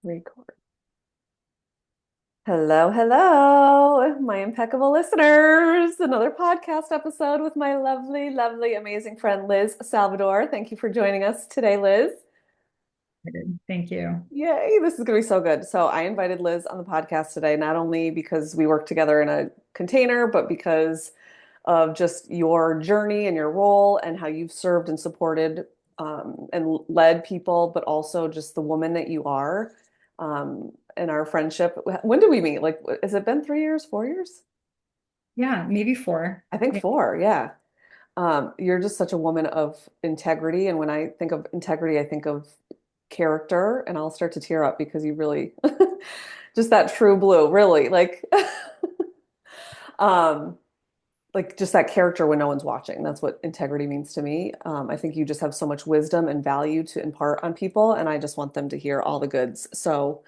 Record. Hello, hello, my impeccable listeners. Another podcast episode with my lovely, lovely, amazing friend Liz Salvador. Thank you for joining us today, Liz. Excited. Thank you. Yay, this is going to be so good. So, I invited Liz on the podcast today, not only because we work together in a container, but because of just your journey and your role and how you've served and supported and led people, but also just the woman that you are in our friendship. When did we meet? Like, has it been 3 years, 4 years? Yeah, maybe four. I think Yeah. four, yeah. You're just such a woman of integrity. And when I think of integrity, I think of character, and I'll start to tear up because you really just that true blue, really um, like just that character when no one's watching. That's what integrity means to me. I think you just have so much wisdom and value to impart on people, and I just want them to hear all the goods. So,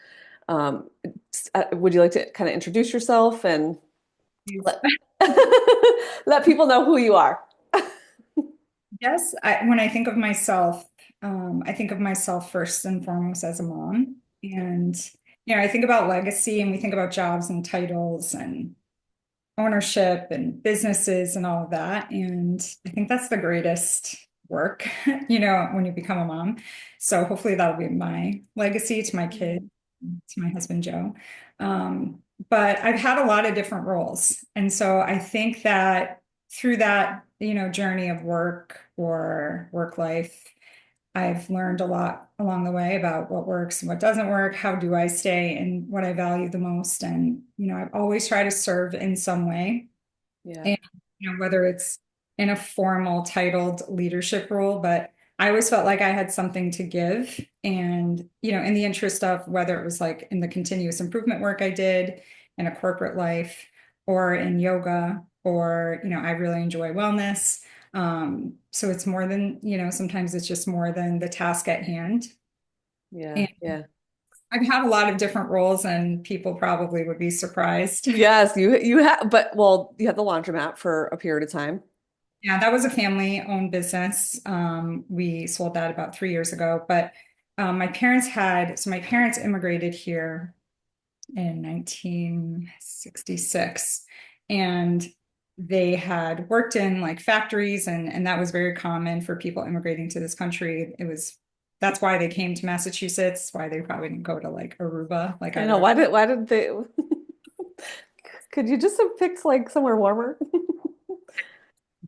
would you like to kind of introduce yourself and Please. let let people know who you are? Yes, when I think of myself, I think of myself first and foremost as a mom. And, I think about legacy and we think about jobs and titles and ownership and businesses and all of that. And I think that's the greatest work, when you become a mom. So hopefully that'll be my legacy to my kid, to my husband, Joe. But I've had a lot of different roles. And so I think that through that, journey of work or work life, I've learned a lot along the way about what works and what doesn't work. How do I stay in what I value the most? And, I've always tried to serve in some way. Yeah. And, whether it's in a formal titled leadership role, but I always felt like I had something to give. And, in the interest of whether it was like in the continuous improvement work I did in a corporate life or in yoga, or, I really enjoy wellness. So it's more than, sometimes it's just more than the task at hand. Yeah. And Yeah. I've had a lot of different roles, and people probably would be surprised. Yes, you have, but well, you had the laundromat for a period of time. Yeah, that was a family-owned business. We sold that about 3 years ago. But my parents immigrated here in 1966, and they had worked in like factories, and that was very common for people immigrating to this country. That's why they came to Massachusetts, why they probably didn't go to like Aruba, like I I know. would have. Why did they? Could you just have picked like somewhere warmer?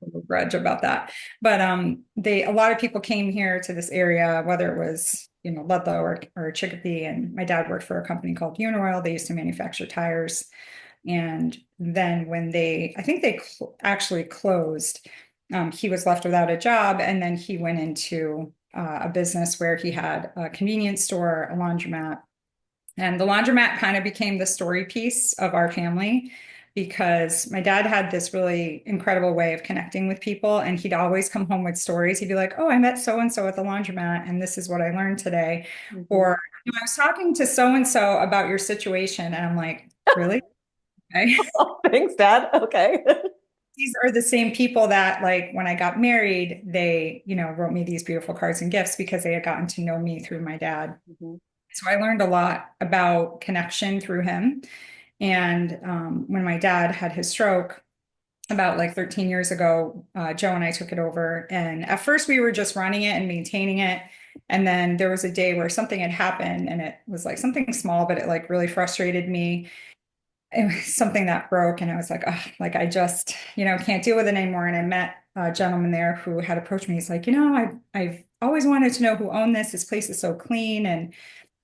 A grudge about that. But a lot of people came here to this area, whether it was, Ludlow or Chicopee. And my dad worked for a company called Unaroyal. They used to manufacture tires. And then when I think they actually closed, he was left without a job. And then he went into a business where he had a convenience store, a laundromat, and the laundromat kind of became the story piece of our family because my dad had this really incredible way of connecting with people. And he'd always come home with stories. He'd be like, "Oh, I met so and so at the laundromat, and this is what I learned today." Mhm. Or, "I was talking to so and so about your situation." And I'm like, "Really?" Okay. Oh, thanks, Dad. Okay. These are the same people that, like, when I got married, they, wrote me these beautiful cards and gifts because they had gotten to know me through my dad. Mhm. So I learned a lot about connection through him. And when my dad had his stroke about like 13 years ago, Joe and I took it over. And at first, we were just running it and maintaining it. And then there was a day where something had happened, and it was like something small, but it like really frustrated me. It was something that broke, and I was like, oh, like I just, can't deal with it anymore. And I met a gentleman there who had approached me. He's like, I've always wanted to know who owned this. This place is so clean, and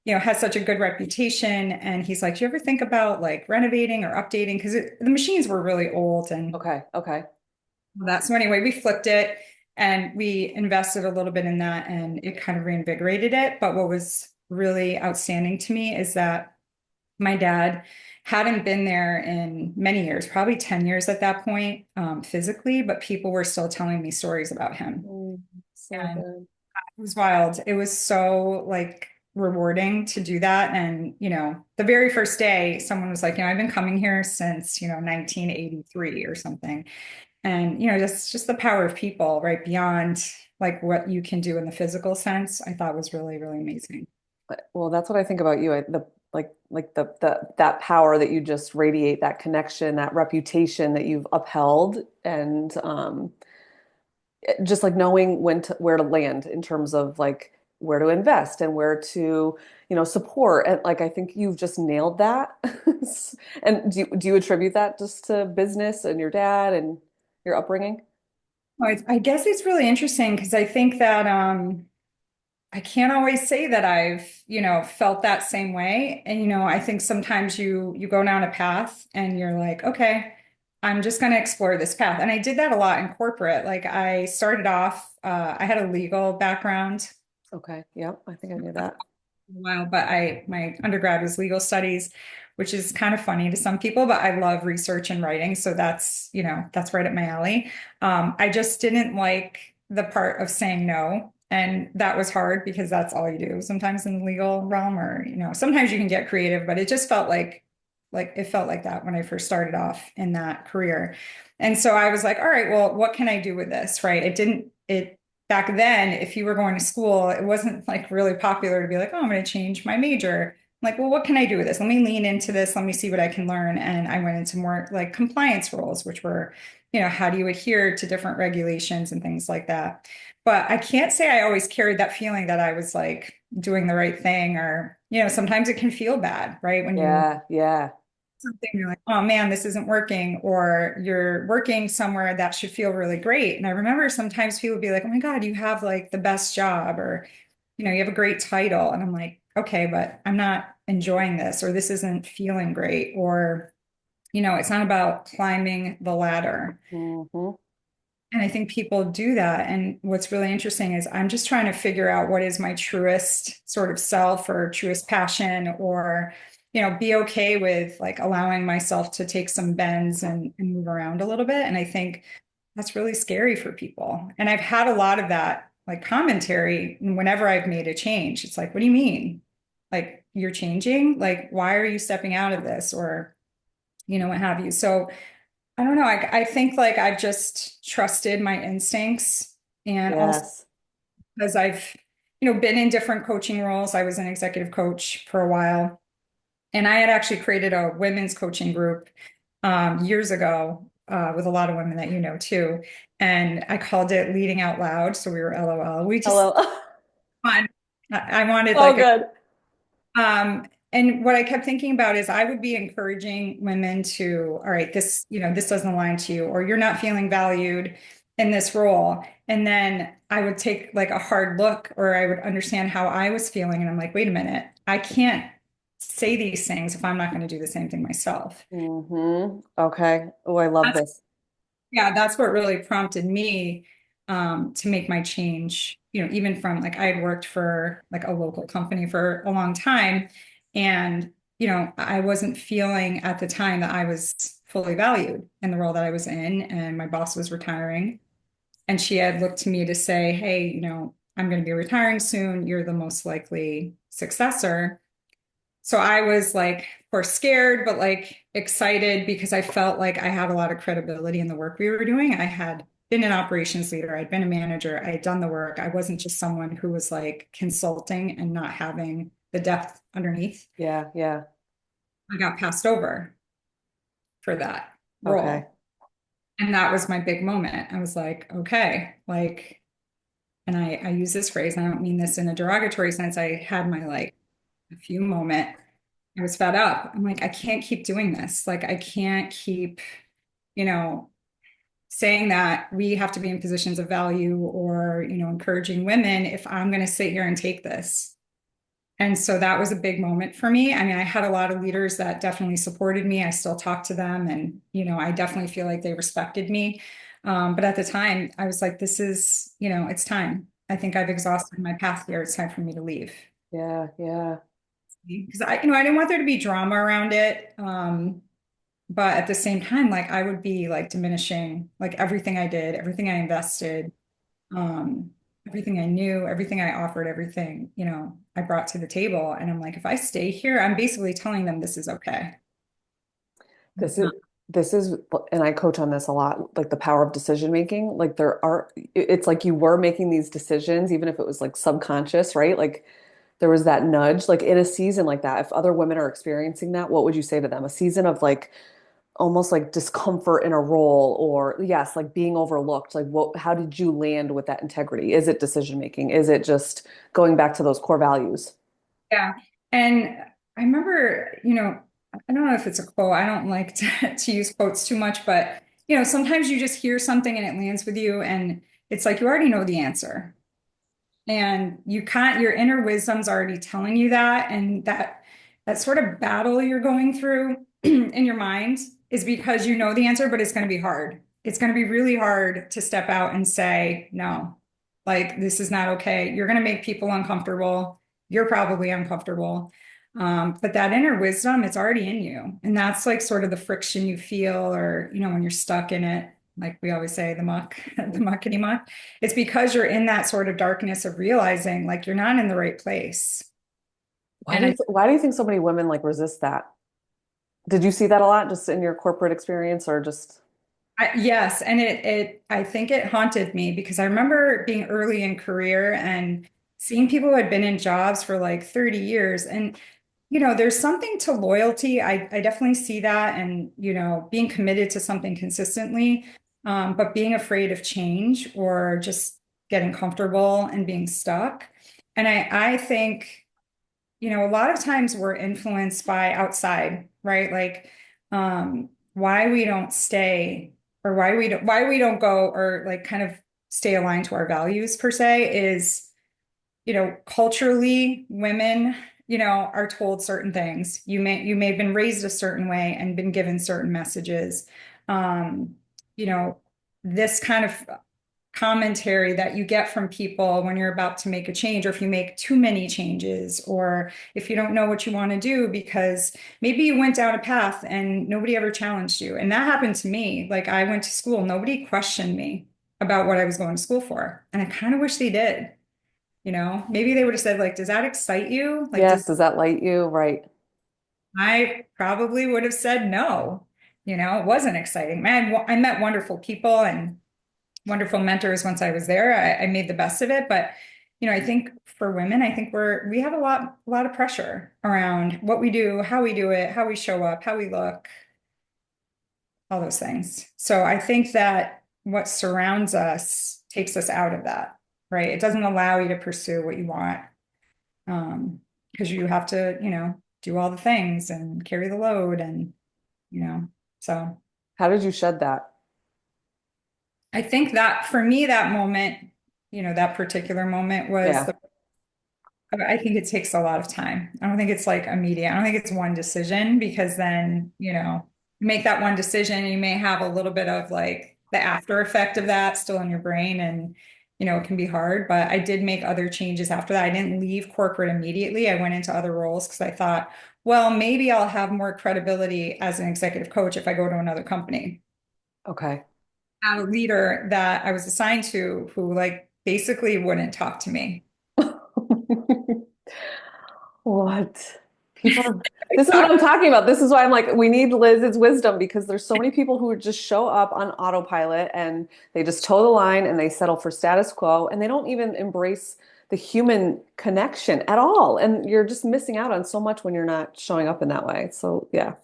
has such a good reputation. And he's like, do you ever think about like renovating or updating? Because the machines were really old and Okay. Okay. that. So anyway, we flipped it and we invested a little bit in that, and it kind of reinvigorated it. But what was really outstanding to me is that my dad hadn't been there in many years, probably 10 years at that point, physically, but people were still telling me stories about him. So And good. it was wild. It was so like rewarding to do that. And, the very first day, someone was like, I've been coming here since, 1983 or something. And, just the power of people, right? Beyond like what you can do in the physical sense, I thought was really, really amazing. Well, that's what I think about you. The that power that you just radiate, that connection, that reputation that you've upheld, and just like knowing where to land in terms of like where to invest and where to, support. And like I think you've just nailed that. And do you attribute that just to business and your dad and your upbringing? I guess it's really interesting because I think that I can't always say that I've, felt that same way. And, I think sometimes you go down a path and you're like, okay, I'm just going to explore this path. And I did that a lot in corporate. Like I started off, I had a legal background Okay. Yep. I think I knew that. a while, but my undergrad was legal studies, which is kind of funny to some people, but I love research and writing. So that's right up my alley. I just didn't like the part of saying no. And that was hard because that's all you do sometimes in the legal realm, or, sometimes you can get creative, but it just felt like it felt like that when I first started off in that career. And so I was like, all right, well, what can I do with this? Right. It back then, if you were going to school, it wasn't like really popular to be like, oh, I'm going to change my major. I'm like, well, what can I do with this? Let me lean into this. Let me see what I can learn. And I went into more like compliance roles, which were, how do you adhere to different regulations and things like that. But I can't say I always carried that feeling that I was like doing the right thing, or, sometimes it can feel bad, right? When you Yeah. Yeah. something you're like, oh man, this isn't working, or you're working somewhere that should feel really great. And I remember sometimes people would be like, oh my God, you have like the best job, or, you have a great title. And I'm like, okay, but I'm not enjoying this, or this isn't feeling great, or, it's not about climbing the ladder. Hmm. And I think people do that. And what's really interesting is I'm just trying to figure out what is my truest sort of self or truest passion, or, be okay with like allowing myself to take some bends and move around a little bit. And I think that's really scary for people. And I've had a lot of that like commentary whenever I've made a change. It's like, what do you mean? Like you're changing? Like, why are you stepping out of this? Or, what have you? So I don't know. I think like I've just trusted my instincts, and also Yes. because I've, been in different coaching roles. I was an executive coach for a while, and I had actually created a women's coaching group years ago with a lot of women that you know too. And I called it Leading Out Loud. So we were LOL. We just Hello. fun. I wanted Oh, like a good. and what I kept thinking about is I would be encouraging women to, all right, this doesn't align to you, or you're not feeling valued in this role. And then I would take like a hard look, or I would understand how I was feeling. And I'm like, wait a minute, I can't say these things if I'm not going to do the same thing myself. Okay. Oh, I love this. Yeah, that's what really prompted me to make my change. Even from like I had worked for like a local company for a long time, and I wasn't feeling at the time that I was fully valued in the role that I was in, and my boss was retiring, and she had looked to me to say, "Hey, I'm going to be retiring soon. You're the most likely successor." So I was like, of course, scared, but like excited because I felt like I had a lot of credibility in the work we were doing. I had been an operations leader, I'd been a manager, I had done the work. I wasn't just someone who was like consulting and not having the depth underneath. Yeah. Yeah. I got passed over for that Okay. role. And that was my big moment. I was like, okay, like, and I use this phrase, and I don't mean this in a derogatory sense. I had my like a few moment. I was fed up. I'm like, I can't keep doing this. Like, I can't keep, you know, saying that we have to be in positions of value, or, encouraging women if I'm going to sit here and take this. And so that was a big moment for me. I mean, I had a lot of leaders that definitely supported me. I still talk to them, and, I definitely feel like they respected me. But at the time, I was like, this is, it's time. I think I've exhausted my path here. It's time for me to leave. Yeah. Yeah. Because I didn't want there to be drama around it. But at the same time, like I would be like diminishing like everything I did, everything I invested, um, everything I knew, everything I offered, everything, I brought to the table. And I'm like, if I stay here, I'm basically telling them this is okay. This It's is not. this is and I coach on this a lot, like the power of decision making. Like it's like you were making these decisions, even if it was like subconscious, right? Like there was that nudge, like in a season like that, if other women are experiencing that, what would you say to them? A season of like almost like discomfort in a role or yes, like being overlooked. Like what, how did you land with that integrity? Is it decision making? Is it just going back to those core values? Yeah. And I remember, I don't know if it's a quote. I don't like to use quotes too much, but sometimes you just hear something and it lands with you and it's like you already know the answer. And you can't, your inner wisdom's already telling you that. And that sort of battle you're going through in your mind is because you know the answer, but it's going to be hard. It's going to be really hard to step out and say, no, like this is not okay. You're going to make people uncomfortable. You're probably uncomfortable. But that inner wisdom, it's already in you. And that's like sort of the friction you feel, or, when you're stuck in it, like we always say, the muck, the muckety muck. It's because you're in that sort of darkness of realizing like you're not in the right place. And Why do you think so many women like resist that? Did you see that a lot just in your corporate experience or just yes, and I think it haunted me because I remember being early in career and seeing people who had been in jobs for like 30 years. And, there's something to loyalty. I definitely see that and, being committed to something consistently, but being afraid of change or just getting comfortable and being stuck. And I think a lot of times we're influenced by outside, right? Like why we don't stay or why we don't go or like kind of stay aligned to our values per se is, culturally women, are told certain things. You may have been raised a certain way and been given certain messages. Um, you know, this kind of commentary that you get from people when you're about to make a change, or if you make too many changes, or if you don't know what you want to do because maybe you went down a path and nobody ever challenged you. And that happened to me. Like I went to school, nobody questioned me about what I was going to school for. And I kind of wish they did. Maybe they would have said, like, does that excite you? Like, yes, does that light you? Right. I probably would have said no. It wasn't exciting. Man, I met wonderful people and wonderful mentors once I was there. I made the best of it. But, I think for women, I think we have a lot of pressure around what we do, how we do it, how we show up, how we look, all those things. So I think that what surrounds us takes us out of that, right? It doesn't allow you to pursue what you want. Because you have to, do all the things and carry the load and, so How did you shed that? I think that for me, that moment, that particular moment was Yeah. I think it takes a lot of time. I don't think it's like immediate. I don't think it's one decision because then, you make that one decision and you may have a little bit of like the after effect of that still in your brain and, it can be hard, but I did make other changes after that. I didn't leave corporate immediately. I went into other roles because I thought, well, maybe I'll have more credibility as an executive coach if I go to another company. Okay. Had a leader that I was assigned to who like basically wouldn't talk to me. What? This is what I'm talking about. This is why I'm like, we need Liz's wisdom because there's so many people who just show up on autopilot and they just toe the line and they settle for status quo and they don't even embrace the human connection at all. And you're just missing out on so much when you're not showing up in that way. So yeah.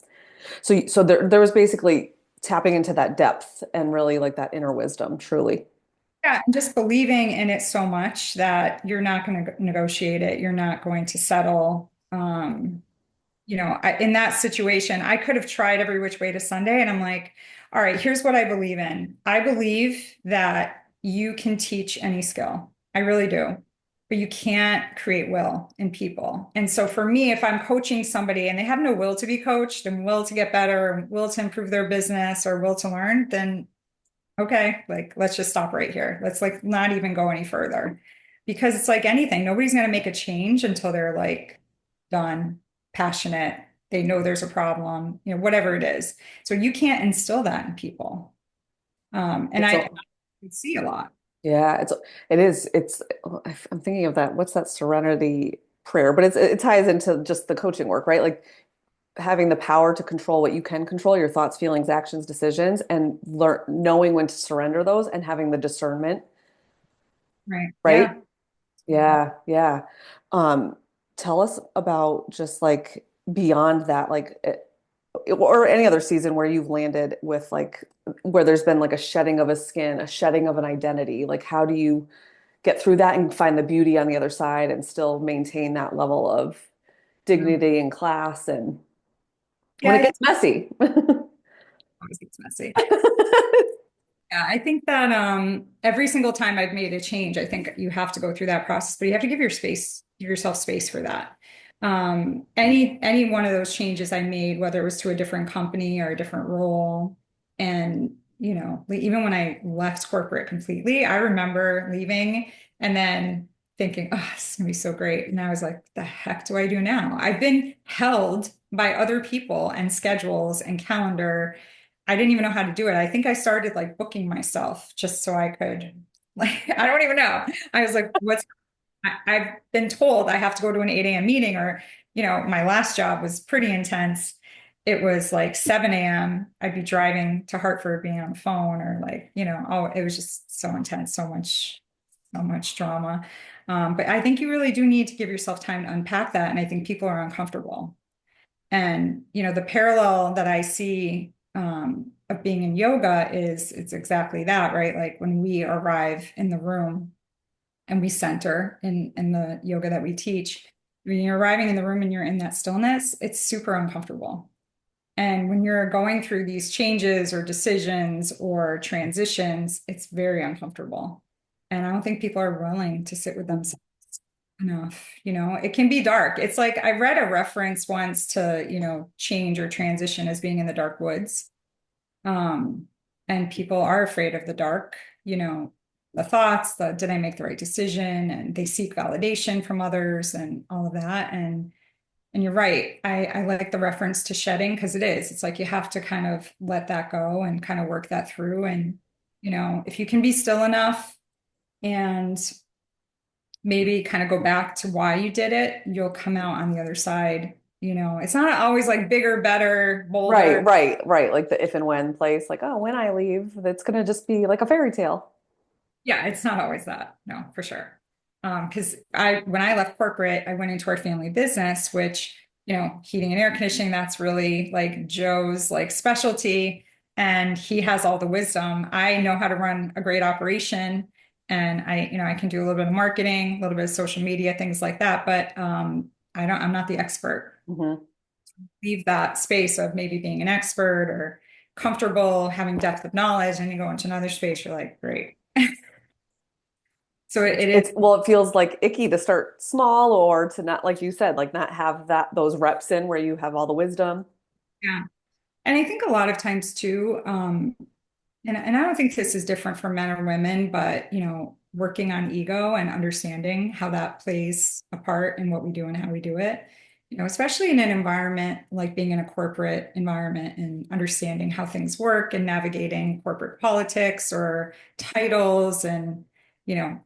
So there was basically tapping into that depth and really like that inner wisdom, truly. Yeah, and just believing in it so much that you're not going to negotiate it. You're not going to settle. In that situation, I could have tried every which way to Sunday, and I'm like, all right, here's what I believe in. I believe that you can teach any skill. I really do. But you can't create will in people. And so for me, if I'm coaching somebody and they have no will to be coached and will to get better, will to improve their business or will to learn, then okay, like let's just stop right here. Let's like not even go any further. Because it's like anything, nobody's going to make a change until they're like done, passionate, they know there's a problem, whatever it is. So you can't instill that in people. And It's I all, see a lot. yeah, it is. I'm thinking of that. What's that serenity prayer? But it ties into just the coaching work, right? Like having the power to control what you can control, your thoughts, feelings, actions, decisions, and learn knowing when to surrender those and having the discernment, Right. right? Yeah. Yeah, yeah. Um, tell us about just like beyond that, like or any other season where you've landed with like where there's been like a shedding of a skin, a shedding of an identity. Like how do you get through that and find the beauty on the other side and still maintain that level of Yeah, dignity and class and when yeah, it gets messy. always gets messy. Yeah, I think that every single time I've made a change, I think you have to go through that process, but you have to give yourself space for that. Any one of those changes I made, whether it was to a different company or a different role, and like, even when I left corporate completely, I remember leaving and then thinking, "Oh, this is gonna be so great," and I was like, "The heck do I do now?" I've been held by other people and schedules and calendar. I didn't even know how to do it. I think I started like booking myself just so I could, like, I don't even know. I was like, I've been told I have to go to an 8 a.m. meeting, or, my last job was pretty intense. It was like 7 a.m. I'd be driving to Hartford, being on the phone, or like, oh, it was just so intense, so much drama. But I think you really do need to give yourself time to unpack that. And I think people are uncomfortable. And, the parallel that I see of being in yoga is it's exactly that, right? Like when we arrive in the room and we center in the yoga that we teach, when you're arriving in the room and you're in that stillness, it's super uncomfortable. And when you're going through these changes or decisions or transitions, it's very uncomfortable. And I don't think people are willing to sit with themselves enough. It can be dark. It's like I read a reference once to, change or transition as being in the dark woods. Um, and people are afraid of the dark, the thoughts, did I make the right decision? And they seek validation from others and all of that. And you're right. I like the reference to shedding because it is. It's like you have to kind of let that go and kind of work that through. And, if you can be still enough and maybe kind of go back to why you did it, you'll come out on the other side. It's not always like bigger, better, Right, bolder. right, right. Like the if and when place, like, oh, when I leave, that's gonna just be like a fairy tale. Yeah, it's not always that. No, for sure. Because when I left corporate, I went into our family business, which, heating and air conditioning, that's really like Joe's like specialty. And he has all the wisdom. I know how to run a great operation. And I can do a little bit of marketing, a little bit of social media, things like that. But I'm not the expert. Hmm. Leave that space of maybe being an expert or comfortable having depth of knowledge, and you go into another space, you're like, great. So it is. It's well, it feels like icky to start small or to not, like you said, like not have that those reps in where you have all the wisdom. Yeah. And I think a lot of times too, and I don't think this is different for men or women, but working on ego and understanding how that plays a part in what we do and how we do it. Especially in an environment like being in a corporate environment and understanding how things work and navigating corporate politics or titles and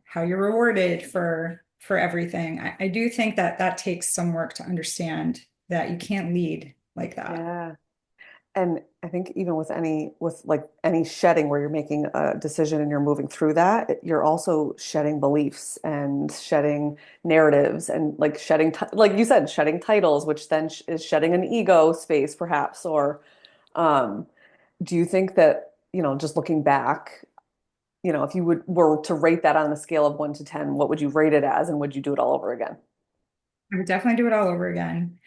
how you're rewarded for everything. I do think that that takes some work to understand that you can't lead like that. Yeah. And I think even with like any shedding where you're making a decision and you're moving through that, you're also shedding beliefs and shedding narratives and like shedding, like you said, shedding titles, which then is shedding an ego space perhaps. Or um, do you think that, just looking back, if you were to rate that on a scale of 1 to 10, what would you rate it as? And would you do it all over again? I would definitely do it all over again.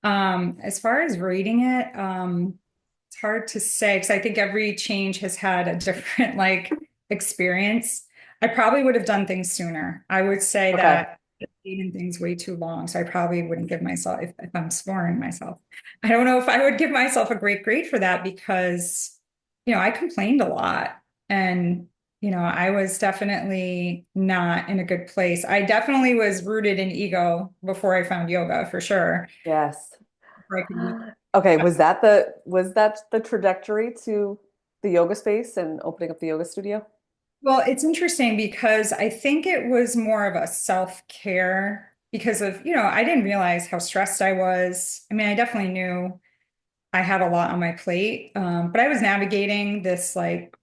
As far as rating it, it's hard to say because I think every change has had a different like experience. I probably would have done things sooner. I would say Okay. that I've taken things way too long. So I probably wouldn't give myself, if I'm scoring myself, I don't know if I would give myself a great grade for that because, I complained a lot and, I was definitely not in a good place. I definitely was rooted in ego before I found yoga for sure. Yes. Before I could Okay, was that the trajectory to the yoga space and opening up the yoga studio? Well, it's interesting because I think it was more of a self-care because of, I didn't realize how stressed I was. I mean, I definitely knew I had a lot on my plate, but I was navigating this like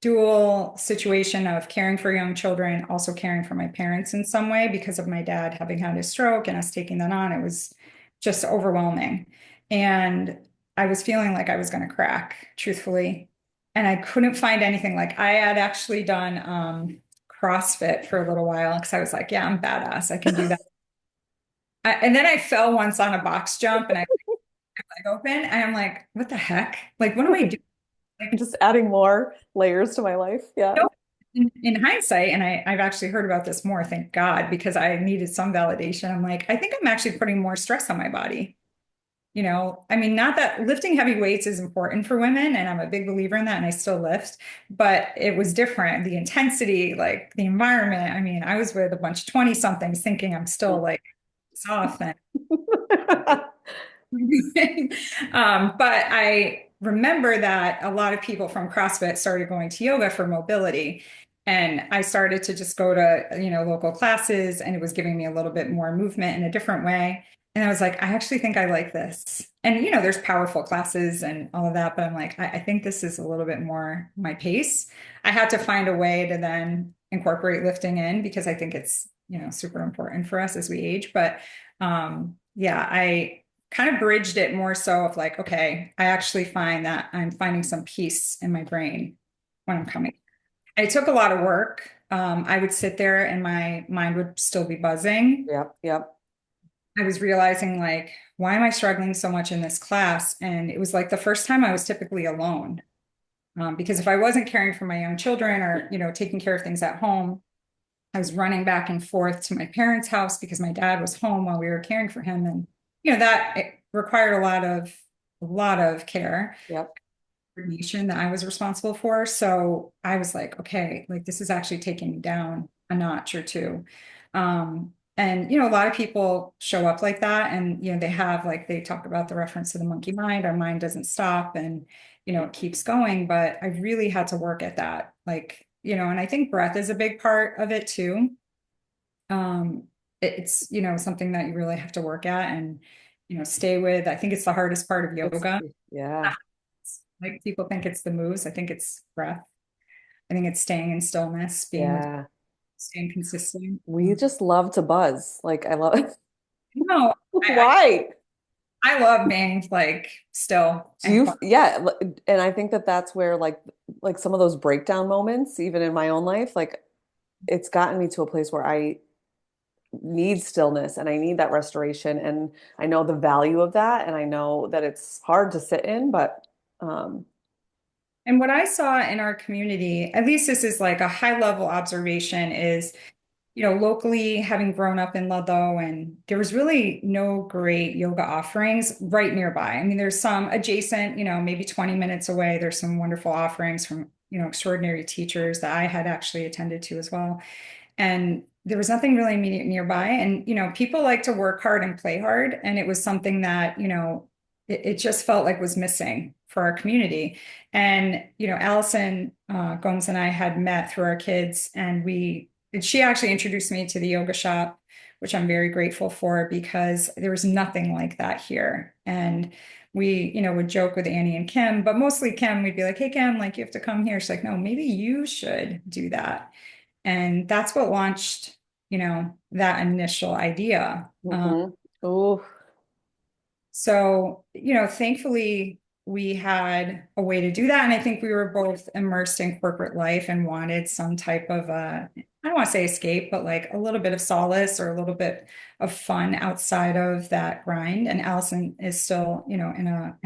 dual situation of caring for young children, also caring for my parents in some way because of my dad having had his stroke and us taking that on. It was just overwhelming. And I was feeling like I was going to crack, truthfully. And I couldn't find anything. Like I had actually done CrossFit for a little while because I was like, yeah, I'm badass. I can do that. And then I fell once on a box jump and I leg open and I'm like, what the heck? Like, what am I doing? Like, Just adding more layers to my life. Yeah. no, in hindsight, and I've actually heard about this more, thank God, because I needed some validation. I'm like, I think I'm actually putting more stress on my body. I mean, not that lifting heavy weights is important for women, and I'm a big believer in that, and I still lift, but it was different. The intensity, like the environment. I mean, I was with a bunch of 20 somethings thinking I'm still like soft and but I remember that a lot of people from CrossFit started going to yoga for mobility. And I started to just go to, local classes, and it was giving me a little bit more movement in a different way. And I was like, I actually think I like this. And, there's powerful classes and all of that, but I'm like, I think this is a little bit more my pace. I had to find a way to then incorporate lifting in because I think it's, super important for us as we age. But yeah, I kind of bridged it more so of like, okay, I actually find that I'm finding some peace in my brain when I'm coming. And it took a lot of work. I would sit there and my mind would still be buzzing. Yep, yep. I was realizing like, why am I struggling so much in this class? And it was like the first time I was typically alone. Because if I wasn't caring for my young children or, taking care of things at home, I was running back and forth to my parents' house because my dad was home while we were caring for him. And, that it required a lot of care, Yep. coordination that I was responsible for. So I was like, okay, like this is actually taking me down a notch or two. And a lot of people show up like that and they have like they talk about the reference to the monkey mind. Our mind doesn't stop and it keeps going. But I really had to work at that. Like, and I think breath is a big part of it too. Um, it's something that you really have to work at and stay with. I think it's the hardest part of It's yoga. yeah. Like people think it's the moves. I think it's breath. I think it's staying in stillness, being with, Yeah. staying consistent. We just love to buzz. Like I love No, I, why? I love being like still Do and you, quiet. yeah, and I think that that's where like some of those breakdown moments, even in my own life, like it's gotten me to a place where I need stillness and I need that restoration. And I know the value of that. And I know that it's hard to sit in, but um, And what I saw in our community, at least this is like a high level observation, is locally having grown up in Ludlow, and there was really no great yoga offerings right nearby. I mean, there's some adjacent, maybe 20 minutes away. There's some wonderful offerings from, extraordinary teachers that I had actually attended to as well. And there was nothing really immediate nearby. And, people like to work hard and play hard. And it was something that, it just felt like was missing for our community. And, Allison Gomes and I had met through our kids, and she actually introduced me to the yoga shop, which I'm very grateful for because there was nothing like that here. And we, would joke with Annie and Kim, but mostly Kim, we'd be like, hey, Kim, like you have to come here. She's like, no, maybe you should do that. And that's what launched, that initial idea. mhm. Ooh, So, thankfully, we had a way to do that. And I think we were both immersed in corporate life and wanted some type of I don't want to say escape, but like a little bit of solace or a little bit of fun outside of that grind. And Allison is still, in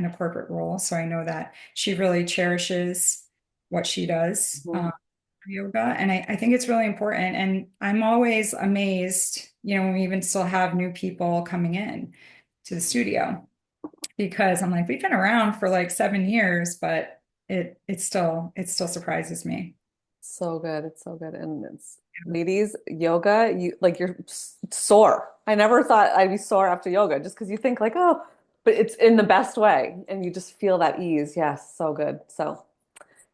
a corporate role. So I know that she really cherishes what she does. mhm. Yoga. And I think it's really important. And I'm always amazed, when we even still have new people coming in to the studio because I'm like, we've been around for like 7 years, but it still surprises me. So good. It's so good. And it's ladies, yoga, you like you're sore. I never thought I'd be sore after yoga just because you think like, oh, but it's in the best way and you just feel that ease. Yes, so good. So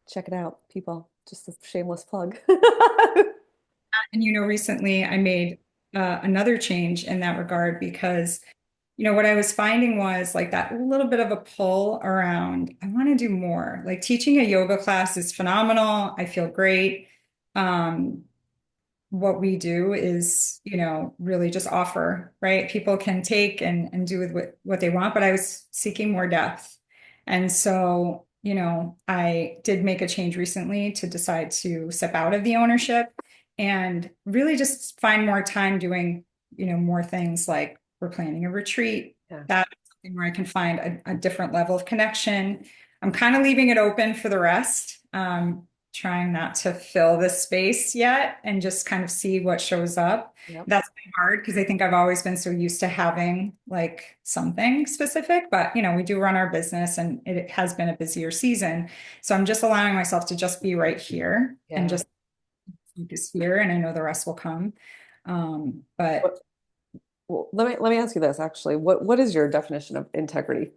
check it out, people. Just a shameless plug. And recently I made another change in that regard because what I was finding was like that little bit of a pull around, I want to do more. Like teaching a yoga class is phenomenal. I feel great. Um, what we do is, really just offer, right? People can take and do with what they want, but I was seeking more depth. And so, I did make a change recently to decide to step out of the ownership and really just find more time doing, more things like we're planning a retreat. Yeah. That's something where I can find a different level of connection. I'm kind of leaving it open for the rest. Trying not to fill this space yet and just kind of see what shows up. Yep. That's been hard because I think I've always been so used to having like something specific, but we do run our business and it has been a busier season. So I'm just allowing myself to just be right here and Yeah. just focus here, and I know the rest will come. But What, well, let me ask you this actually. What is your definition of integrity?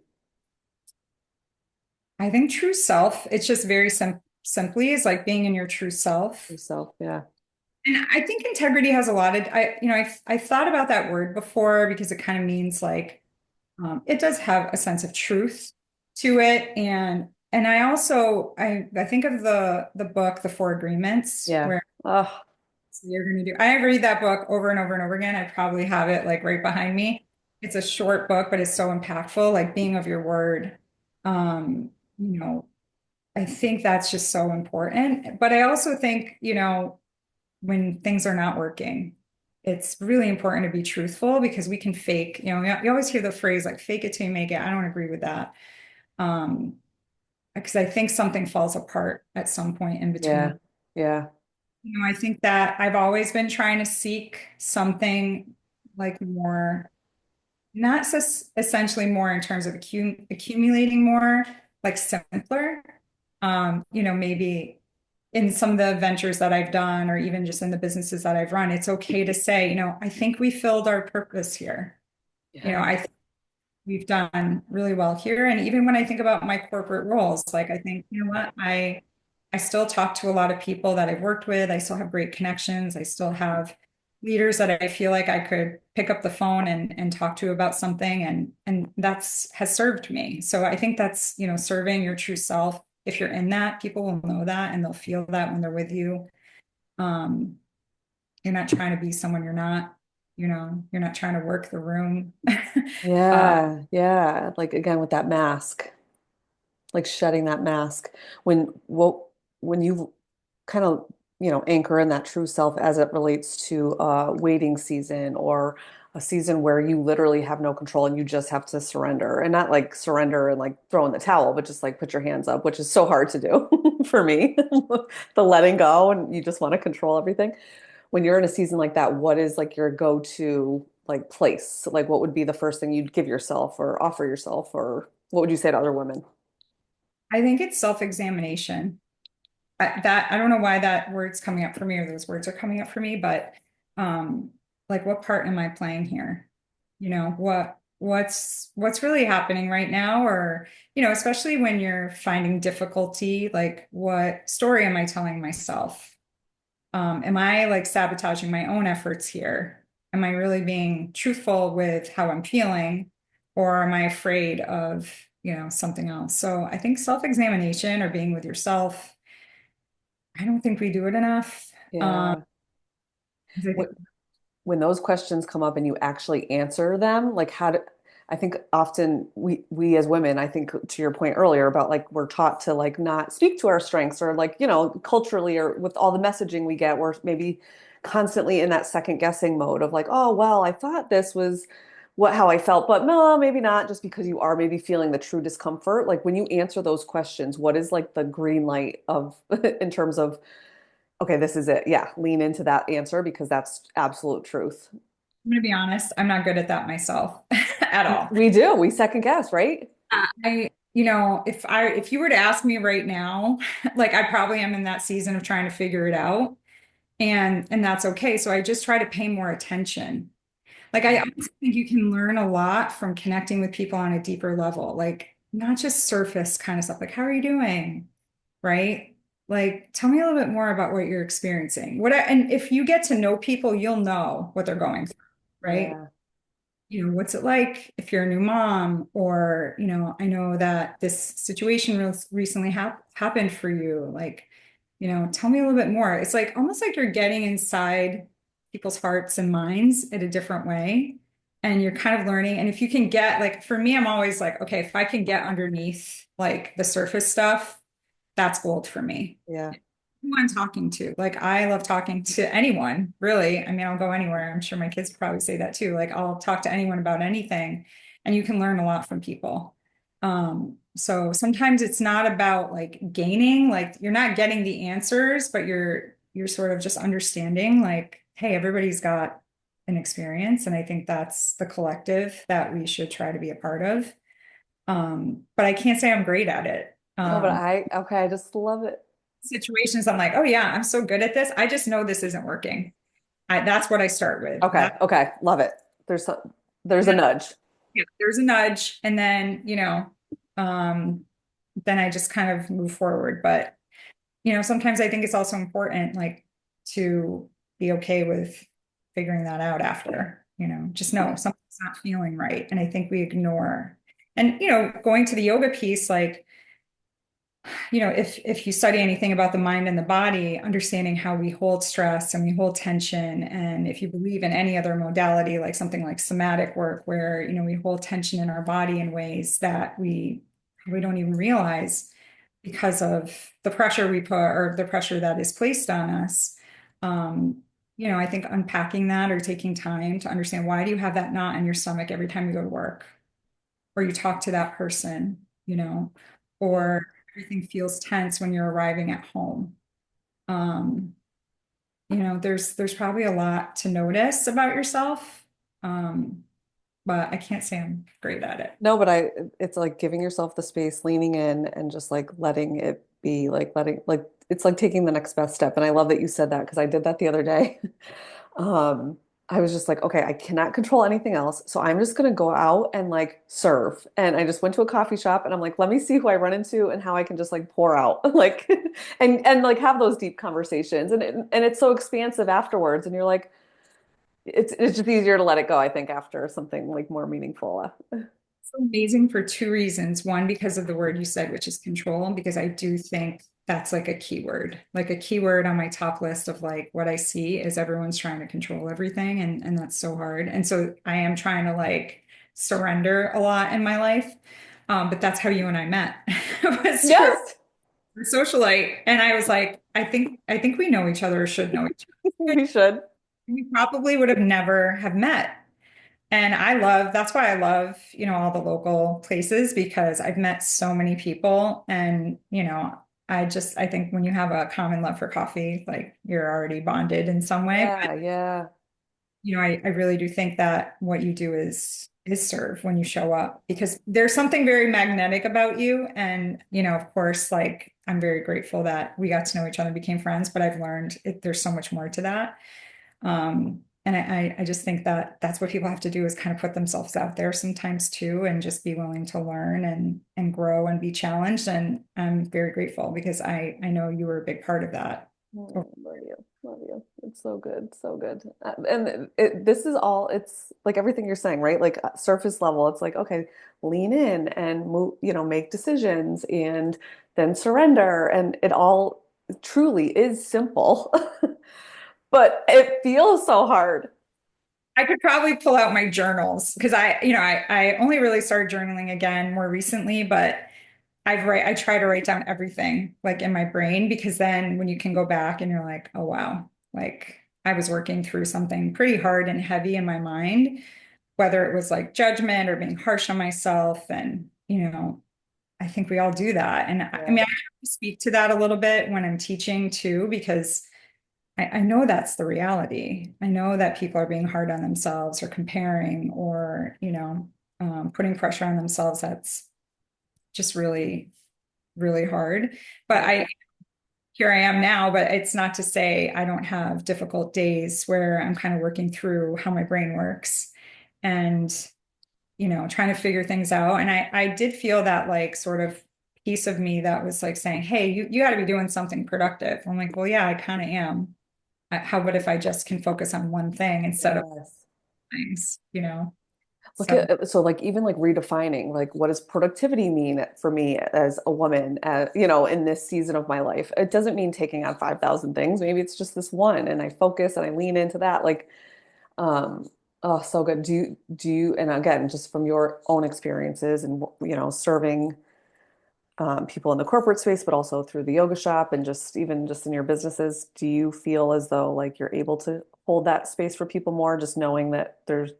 I think true self, it's just very simply is like being in your true self. Yourself. Yeah. And I think integrity has a lot of, I thought about that word before because it kind of means like, it does have a sense of truth to it. And I also, I think of the book, The Four Agreements, Yeah. where Oh, you're going to do, I read that book over and over and over again. I probably have it like right behind me. It's a short book, but it's so impactful, like being of your word. Um, you know, I think that's just so important. But I also think, when things are not working, it's really important to be truthful because we can fake, you always hear the phrase like fake it till you make it. I don't agree with that. Um, because I think something falls apart at some point in yeah. between. Yeah. I think that I've always been trying to seek something like more, not essentially more in terms of accumulating more, like simpler. Maybe in some of the ventures that I've done, or even just in the businesses that I've run, it's okay to say, I think we filled our purpose here. Yeah. I think we've done really well here. And even when I think about my corporate roles, like I think, what, I still talk to a lot of people that I've worked with. I still have great connections. I still have leaders that I feel like I could pick up the phone and talk to about something, and that's has served me. So I think that's, serving your true self. If you're in that, people will know that and they'll feel that when they're with you. Um, you're not trying to be someone you're not, you're not trying to work the room. Uh, Yeah. Yeah. Like again with that mask, like shedding that mask when you kind of, anchor in that true self as it relates to a waiting season or a season where you literally have no control and you just have to surrender and not like surrender and like throw in the towel, but just like put your hands up, which is so hard to do for me. The letting go and you just want to control everything. When you're in a season like that, what is like your go-to like place? Like what would be the first thing you'd give yourself or offer yourself, or what would you say to other women? I think it's self-examination. I don't know why that word's coming up for me or those words are coming up for me, but um, like what part am I playing here? What's really happening right now? Or, especially when you're finding difficulty, like what story am I telling myself? Am I like sabotaging my own efforts here? Am I really being truthful with how I'm feeling? Or am I afraid of, something else? So I think self-examination or being with yourself, I don't think we do it enough. Um, Yeah. 'Cause I think When those questions come up and you actually answer them, like how do I think often we as women, I think to your point earlier about like we're taught to like not speak to our strengths or like, culturally or with all the messaging we get, we're maybe constantly in that second guessing mode of like, oh, well, I thought this was how I felt, but no, maybe not, just because you are maybe feeling the true discomfort. Like when you answer those questions, what is like the green light of in terms of okay, this is it. Yeah, lean into that answer because that's absolute truth. I'm going to be honest, I'm not good at that myself at all. We do. We second guess, right? If you were to ask me right now, like I probably am in that season of trying to figure it out, and that's okay. So I just try to pay more attention. Like I also think you can learn a lot from connecting with people on a deeper level, like not just surface kind of stuff, like how are you doing? Right? Like tell me a little bit more about what you're experiencing. And if you get to know people, you'll know what they're going through, right? Yeah. what's it like if you're a new mom? Or, I know that this situation recently happened for you. Like, tell me a little bit more. It's like almost like you're getting inside people's hearts and minds in a different way. And you're kind of learning. And if you can get, like, for me, I'm always like, okay, if I can get underneath like the surface stuff, that's gold for me. Yeah. Who I'm talking to. Like, I love talking to anyone, really. I mean, I'll go anywhere. I'm sure my kids probably say that too. Like, I'll talk to anyone about anything, and you can learn a lot from people. So sometimes it's not about like gaining, like you're not getting the answers, but you're sort of just understanding, like, hey, everybody's got an experience, and I think that's the collective that we should try to be a part of. But I can't say I'm great at it. No, but okay, I just love it. Situations I'm like, oh yeah, I'm so good at this. I just know this isn't working. That's what I start with. Okay, okay, love it. There's a nudge. Yeah, there's a nudge, and then, um, then I just kind of move forward. But, sometimes I think it's also important, like, to be okay with figuring that out after, just know something's not feeling right. And I think we ignore. And, going to the yoga piece, like, if you study anything about the mind and the body, understanding how we hold stress and we hold tension, and if you believe in any other modality, like something like somatic work, where we hold tension in our body in ways that we don't even realize because of the pressure we put, or the pressure that is placed on us. Um, I think unpacking that, or taking time to understand, why do you have that knot in your stomach every time you go to work, or you talk to that person, Yeah. or everything feels tense when you're arriving at home. Um, there's probably a lot to notice about yourself. Um, but I can't say I'm great at it. No, but it's like giving yourself the space, leaning in and just like letting it be, like it's like taking the next best step. And I love that you said that because I did that the other day. Um, I was just like, okay, I cannot control anything else. So I'm just gonna go out and like serve. And I just went to a coffee shop and I'm like, let me see who I run into and how I can just like pour out like and like have those deep conversations. And it's so expansive afterwards. And you're like, it's just easier to let it go, I think, after something like more meaningful. It's amazing for two reasons. One, because of the word you said, which is control, because I do think that's like a keyword. Like, a keyword on my top list of like what I see is everyone's trying to control everything, and that's so hard. And so I am trying to like surrender a lot in my life. But that's how you and I met. Was through Yes, a socialite. And I was like, I think we know each other, or should know each other. we should. We probably would have never have met. And that's why I love, all the local places, because I've met so many people. And, I think when you have a common love for coffee, like, you're already bonded in some way. But, Yeah, yeah. I really do think that what you do is serve when you show up, because there's something very magnetic about you. And, of course, like, I'm very grateful that we got to know each other and became friends, but I've learned there's so much more to that. And I just think that that's what people have to do, is kind of put themselves out there sometimes too, and just be willing to learn and grow and be challenged. And I'm very grateful, because I know you were a big part of that. Oh, love you. Love you. It's so good. So good. And this is all, it's like everything you're saying, right? Like surface level, it's like, okay, lean in and move, make decisions and then surrender. And it all truly is simple, but it feels so hard. I could probably pull out my journals, because I only really started journaling again more recently, but I try to write down everything like in my brain, because then when you can go back and you're like, oh wow, like, I was working through something pretty hard and heavy in my mind, whether it was like judgment or being harsh on myself. And, I think we all do that. And I Yeah. mean, I have to speak to that a little bit when I'm teaching too, because I know that's the reality. I know that people are being hard on themselves, or comparing, or, putting pressure on themselves. That's just really, really hard. But Yeah. here I am now, but it's not to say I don't have difficult days where I'm kind of working through how my brain works, and, trying to figure things out. And I did feel that, like, sort of piece of me that was like saying, hey, you got to be doing something productive. I'm like, well, yeah, I kind of am. How about if I just can focus on one thing instead of Yes. things? Look So at so like even like redefining like what does productivity mean for me as a woman in this season of my life. It doesn't mean taking on 5,000 things. Maybe it's just this one and I focus and I lean into that. Like um oh so good. Do you and again just from your own experiences and serving people in the corporate space but also through the yoga shop and just even just in your businesses, do you feel as though like you're able to hold that space for people more just knowing that there's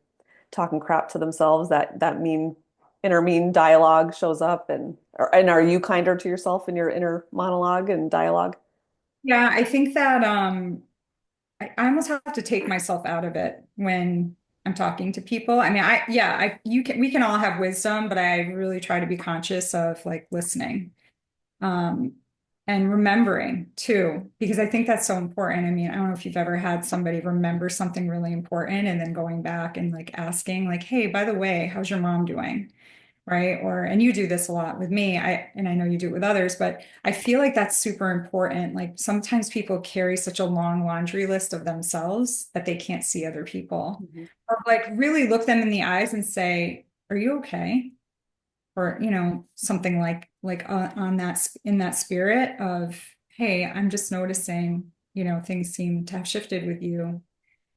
talking crap to themselves, that mean inner mean dialogue shows up and are you kinder to yourself in your inner monologue and dialogue? yeah, I think that I almost have to take myself out of it when I'm talking to people. I mean, we can all have wisdom, but I really try to be conscious of like listening. Um, and remembering too, because I think that's so important. I mean, I don't know if you've ever had somebody remember something really important and then going back and like asking, like, hey, by the way, how's your mom doing? Right? Or, and you do this a lot with me. And I know you do it with others, but I feel like that's super important. Like sometimes people carry such a long laundry list of themselves that they can't see other people. Mhm. Or like really look them in the eyes and say, are you okay? Or something like on that in that spirit of, hey, I'm just noticing things seem to have shifted with you.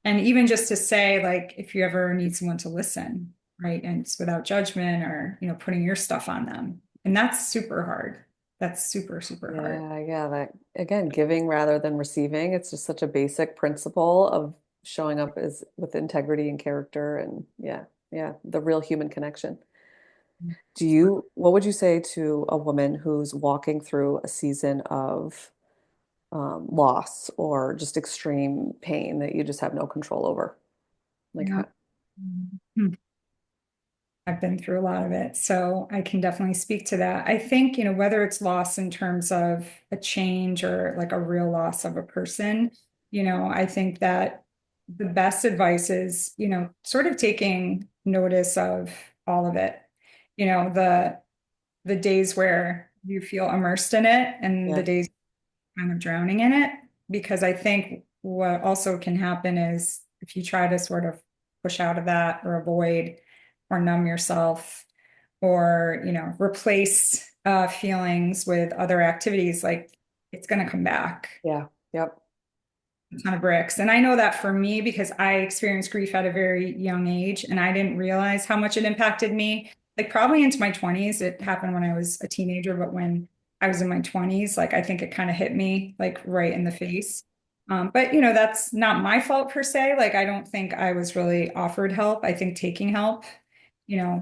And even just to say, like, if you ever need someone to listen, right, and it's without judgment or putting your stuff on them, and that's super hard. That's super super hard. Yeah, that again, giving rather than receiving. It's just such a basic principle of showing up as with integrity and character and yeah, the real human connection. What would you say to a woman who's walking through a season of loss or just extreme pain that you just have no control over? Like, Yeah. Mhm. I've been through a lot of it, so I can definitely speak to that. I think, whether it's loss in terms of a change or like a real loss of a person, I think that the best advice is, sort of taking notice of all of it. The days where you feel immersed in it and the yeah, days kind of drowning in it. Because I think what also can happen is if you try to sort of push out of that or avoid or numb yourself or, replace feelings with other activities, like it's going to come back yeah, yep. a ton of bricks. And I know that for me because I experienced grief at a very young age and I didn't realize how much it impacted me. Like probably into my 20s. It happened when I was a teenager, but when I was in my 20s, like I think it kind of hit me like right in the face. But that's not my fault per se. Like I don't think I was really offered help. I think taking help,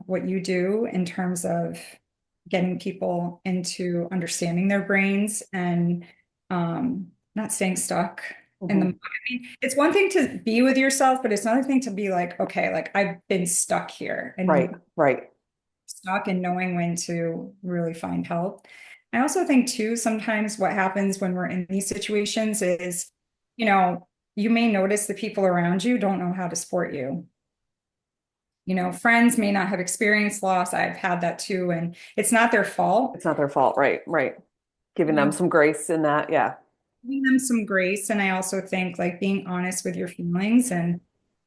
what you do in terms of getting people into understanding their brains and not staying stuck in the Hmm. I mean, it's one thing to be with yourself, but it's another thing to be like, okay, like I've been stuck here Right, and right. stuck and knowing when to really find help. I also think too, sometimes what happens when we're in these situations is, you know, you may notice the people around you don't know how to support you. Friends may not have experienced loss. I've had that too, and it's not their fault. It's not their fault, right, right. Giving You them know, some grace in that, yeah. giving them some grace. And I also think like being honest with your feelings and,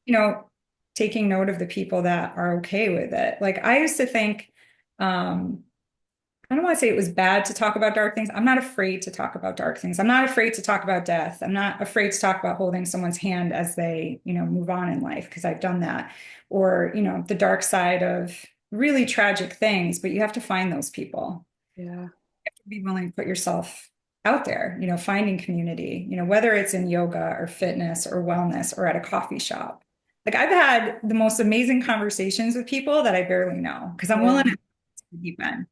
you know, taking note of the people that are okay with it. Like I used to think, I don't want to say it was bad to talk about dark things. I'm not afraid to talk about dark things. I'm not afraid to talk about death. I'm not afraid to talk about holding someone's hand as they, move on in life because I've done that. Or, the dark side of really tragic things, but you have to find those people. Yeah. You have to be willing to put yourself out there, finding community, whether it's in yoga or fitness or wellness or at a coffee shop. Like I've had the most amazing conversations with people that I barely know because I'm willing Yeah. to deep end.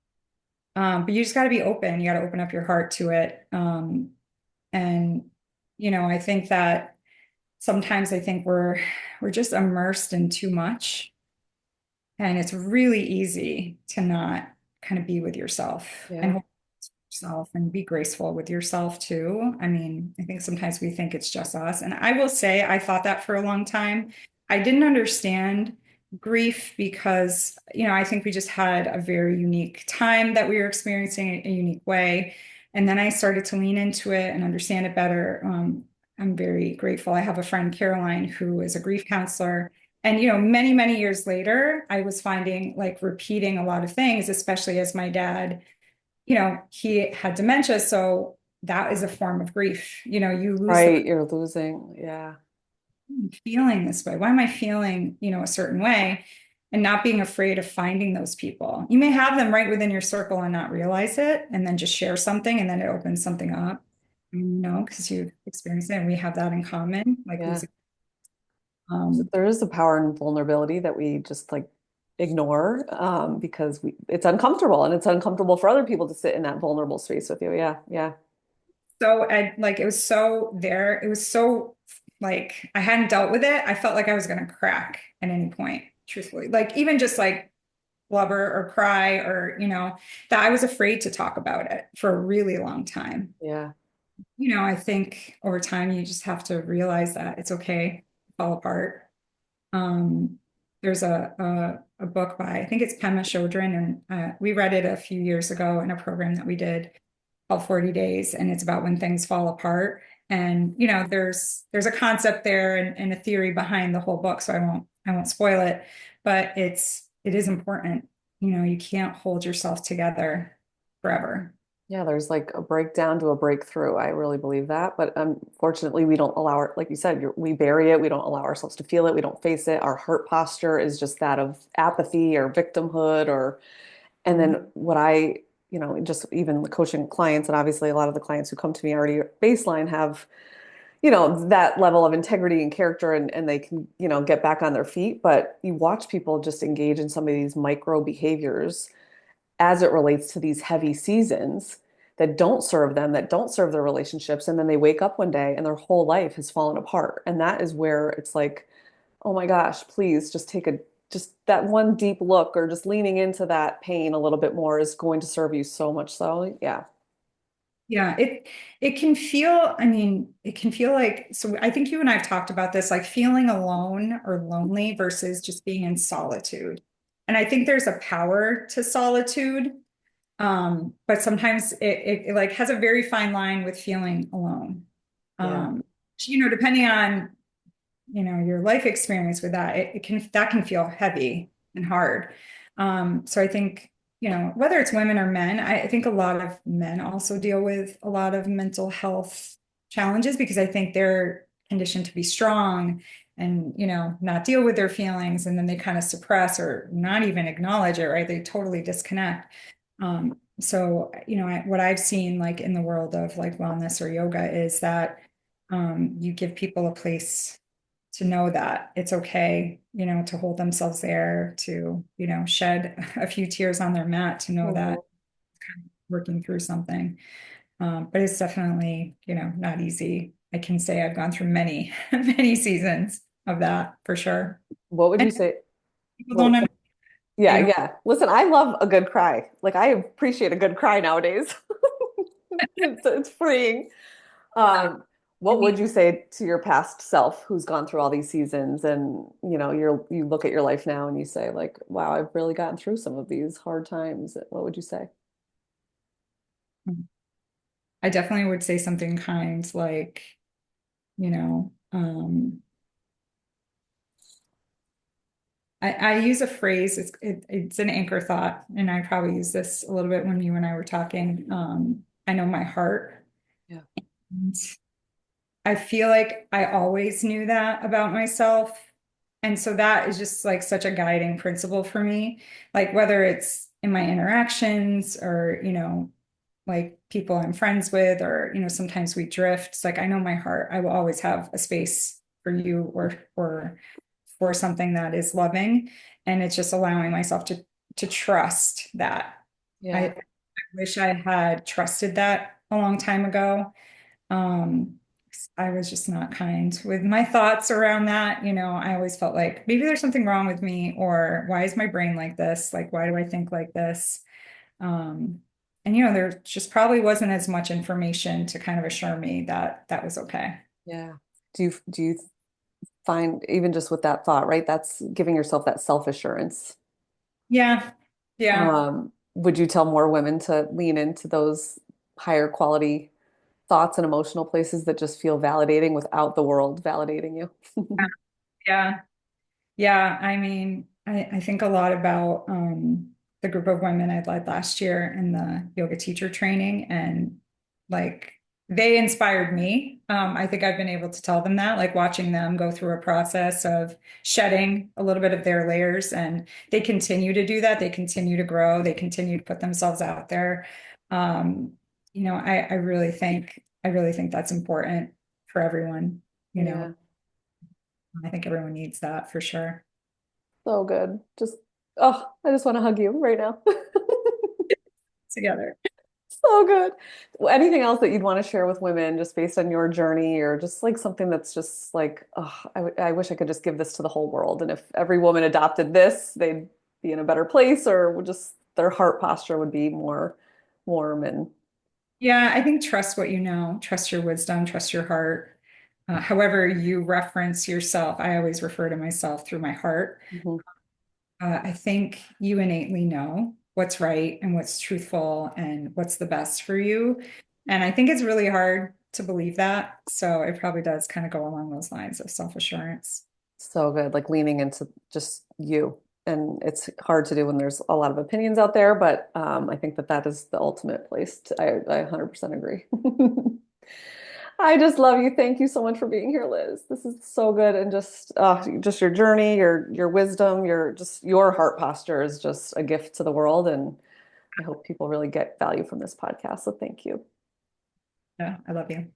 But you just got to be open. You got to open up your heart to it. And I think that sometimes I think we're just immersed in too much, and it's really easy to not kind of be with yourself and Yeah. hold yourself and be graceful with yourself too. I mean, I think sometimes we think it's just us, and I will say I thought that for a long time. I didn't understand grief because I think we just had a very unique time that we were experiencing a unique way, and then I started to lean into it and understand it better. I'm very grateful. I have a friend, Caroline, who is a grief counselor, And, you know, many, many years later, I was finding like repeating a lot of things, especially as my dad, you know, he had dementia. So that is a form of grief. You know, you lose the Right, you're losing. Yeah. feeling this way. Why am I feeling, you know, a certain way? And not being afraid of finding those people. You may have them right within your circle and not realize it, and then just share something, and then it opens something up, you know, because you've experienced it and we have that in common, like Yeah. losing. Um, There is a power in vulnerability that we just like ignore because it's uncomfortable and it's uncomfortable for other people to sit in that vulnerable space with you. Yeah, yeah, so I like it was so there, it was so like I hadn't dealt with it. I felt like I was gonna crack at any point, truthfully. Like even just like blubber or cry or, you know, that I was afraid to talk about it for a really long time. yeah, You know, I think over time you just have to realize that it's okay to fall apart. Um, there's a book by I think it's Pema Chodron, and we read it a few years ago in a program that we did called 40 Days, and it's about when things fall apart. And you know, there's a concept there and a theory behind the whole book, so I won't spoil it, but it is important. You know, you can't hold yourself together forever. yeah. There's like a breakdown to a breakthrough. I really believe that. But unfortunately, we don't allow it, like you said, we bury it. We don't allow ourselves to feel it. We don't face it. Our heart posture is just that of apathy or victimhood or, and then what I, just even the coaching clients, and obviously a lot of the clients who come to me already baseline have that level of integrity and character and they can, get back on their feet. But you watch people just engage in some of these micro behaviors as it relates to these heavy seasons that don't serve them, that don't serve their relationships. And then they wake up one day and their whole life has fallen apart. And that is where it's like, oh my gosh, please just just that one deep look or just leaning into that pain a little bit more is going to serve you so much. So yeah. Yeah, it can feel, I mean, it can feel like, so I think you and I have talked about this, like feeling alone or lonely versus just being in solitude. And I think there's a power to solitude. But sometimes it like has a very fine line with feeling alone. Yeah. Um, you know, depending on, you know, your life experience with that, it can that can feel heavy and hard. So I think, you know, whether it's women or men, I think a lot of men also deal with a lot of mental health challenges because I think they're conditioned to be strong and, you know, not deal with their feelings, and then they kind of suppress or not even acknowledge it, right? They totally disconnect. So, you know, what I've seen like in the world of like wellness or yoga is that you give people a place to know that it's okay, you know, to hold themselves there, to, you know, shed a few tears on their mat, to know that Mhm. working through something. But it's definitely, you know, not easy. I can say I've gone through many, many seasons of that for sure. What would And you say? people don't Well, understand. yeah, They don't, yeah. Listen, I love a good cry. Like I appreciate a good cry nowadays. It's freeing. Um, I what mean, would you say to your past self who's gone through all these seasons and you look at your life now and you say like, wow, I've really gotten through some of these hard times. What would you say? I definitely would say something kind like, you know, I use a phrase, it's an anchor thought, and I probably use this a little bit when you and I were talking. I know my heart. Yeah. And I feel like I always knew that about myself. And so that is just like such a guiding principle for me. Like whether it's in my interactions or, you know, like people I'm friends with, or, you know, sometimes we drift. It's like I know my heart. I will always have a space for you or for something that is loving. And it's just allowing myself to trust that. Yeah. I wish I had trusted that a long time ago. Um, I was just not kind with my thoughts around that. You know, I always felt like maybe there's something wrong with me, or why is my brain like this? Like, why do I think like this? Um, and you know, there just probably wasn't as much information to kind of assure me that that was okay. Yeah. Do you find even just with that thought, right? That's giving yourself that self-assurance. Yeah. Yeah. Would you tell more women to lean into those higher quality thoughts and emotional places that just feel validating without the world validating you? Yeah. Yeah, I mean, I think a lot about the group of women I led last year in the yoga teacher training, and like they inspired me. I think I've been able to tell them that, like watching them go through a process of shedding a little bit of their layers, and they continue to do that. They continue to grow. They continue to put themselves out there. Um, I really think that's important for everyone. You know, Yeah, I think everyone needs that for sure. so good. Just, oh, I just want to hug you right now. Together. So good. Anything else that you'd want to share with women just based on your journey or just like something that's just like, oh, I wish I could just give this to the whole world. And if every woman adopted this, they'd be in a better place or would just their heart posture would be more warm and Yeah, I think trust what you know, trust your wisdom, trust your heart. However, you reference yourself, I always refer to myself through my heart. Mhm. I think you innately know what's right and what's truthful and what's the best for you. And I think it's really hard to believe that. So it probably does kind of go along those lines of self-assurance. So good, like leaning into just you. And it's hard to do when there's a lot of opinions out there, but I think that that is the ultimate place to, I 100% agree. I just love you. Thank you so much for being here, Liz. This is so good, and just your journey, your wisdom, your just your heart posture is just a gift to the world, and I hope people really get value from this podcast. So thank you. Yeah, I love you.